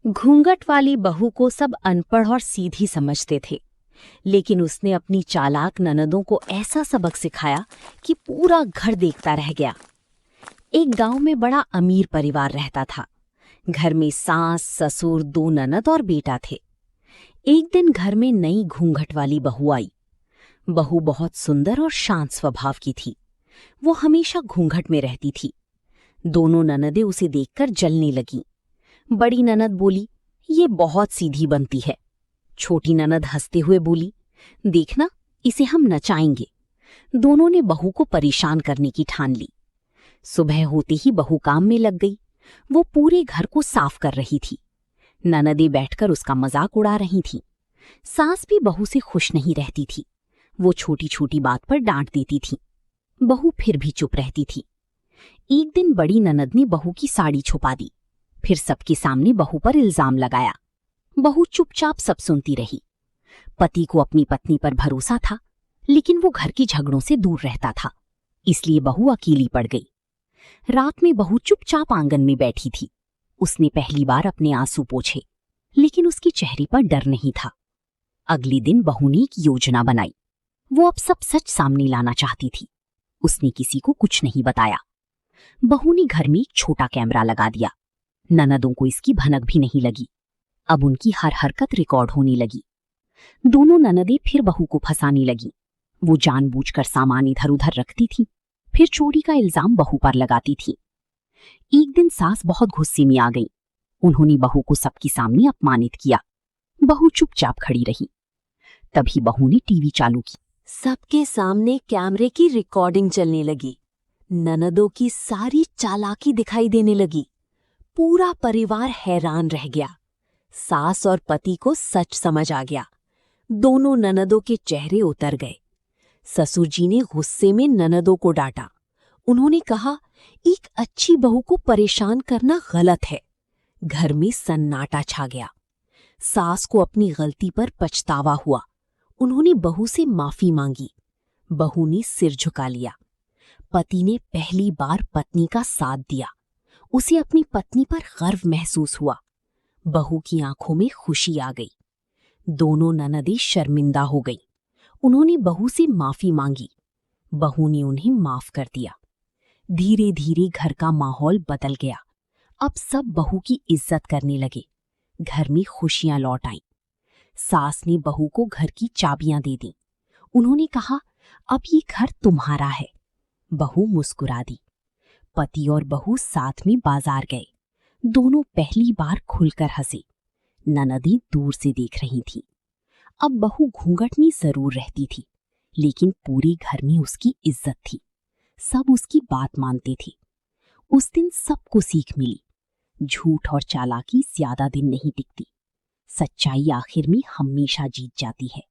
घूंघट वाली बहू को सब अनपढ़ और सीधी समझते थे, लेकिन उसने अपनी चालाक ननदों को ऐसा सबक सिखाया कि पूरा घर देखता रह गया। एक गांव में बड़ा अमीर परिवार रहता था। घर में सास, ससुर, 2 ननद और बेटा थे। एक दिन घर में नई घूंघट वाली बहू आई। बहू बहुत सुंदर और शांत स्वभाव की थी। वो हमेशा घूंघट में रहती थी। दोनों ननदें उसे देखकर जलने लगीं। बड़ी ननद बोली, ये बहुत सीधी बनती है। छोटी ननद हंसते हुए बोली, देखना, इसे हम नचाएंगे। दोनों ने बहू को परेशान करने की ठान ली। सुबह होते ही बहू काम में लग गई। वो पूरे घर को साफ कर रही थी। ननदें बैठकर उसका मजाक उड़ा रही थीं। सास भी बहू से खुश नहीं रहती थी। वो छोटी छोटी बात पर डांट देती थी। बहू फिर भी चुप रहती थी। एक दिन बड़ी ननद ने बहू की साड़ी छुपा दी। फिर सबके सामने बहू पर इल्जाम लगाया। बहू चुपचाप सब सुनती रही। पति को अपनी पत्नी पर भरोसा था, लेकिन वो घर के झगड़ों से दूर रहता था, इसलिए बहू अकेली पड़ गई। रात में बहू चुपचाप आंगन में बैठी थी। उसने पहली बार अपने आंसू पोंछे, लेकिन उसके चेहरे पर डर नहीं था। अगले दिन बहू ने एक योजना बनाई। वो अब सब सच सामने लाना चाहती थी। उसने किसी को कुछ नहीं बताया। बहू ने घर में एक छोटा कैमरा लगा दिया। ननदों को इसकी भनक भी नहीं लगी। अब उनकी हर हरकत रिकॉर्ड होने लगी। दोनों ननदें फिर बहू को फंसाने लगी। वो जानबूझकर सामान इधर उधर रखती थी, फिर चोरी का इल्जाम बहू पर लगाती थी। एक दिन सास बहुत गुस्से में आ गई। उन्होंने बहू को सबके सामने अपमानित किया। बहू चुपचाप खड़ी रही। तभी बहू ने टीवी चालू की। सबके सामने कैमरे की रिकॉर्डिंग चलने लगी। ननदों की सारी चालाकी दिखाई देने लगी। पूरा परिवार हैरान रह गया। सास और पति को सच समझ आ गया। दोनों ननदों के चेहरे उतर गए। ससुर जी ने गुस्से में ननदों को डांटा। उन्होंने कहा, एक अच्छी बहू को परेशान करना गलत है। घर में सन्नाटा छा गया। सास को अपनी गलती पर पछतावा हुआ। उन्होंने बहू से माफी मांगी। बहू ने सिर झुका लिया। पति ने पहली बार पत्नी का साथ दिया। उसे अपनी पत्नी पर गर्व महसूस हुआ। बहू की आंखों में खुशी आ गई। दोनों ननदें शर्मिंदा हो गईं। उन्होंने बहू से माफी मांगी। बहू ने उन्हें माफ कर दिया। धीरे धीरे घर का माहौल बदल गया। अब सब बहू की इज्जत करने लगे। घर में खुशियां लौट आईं। सास ने बहू को घर की चाबियां दे दी। उन्होंने कहा, अब ये घर तुम्हारा है। बहू मुस्कुरा दी। पति और बहू साथ में बाजार गए। दोनों पहली बार खुलकर हंसे। ननदें दूर से देख रही थीं। अब बहू घूंघट में जरूर रहती थी, लेकिन पूरे घर में उसकी इज्जत थी। सब उसकी बात मानते थे। उस दिन सबको सीख मिली, झूठ और चालाकी ज्यादा दिन नहीं टिकती। सच्चाई आखिर में हमेशा जीत जाती है।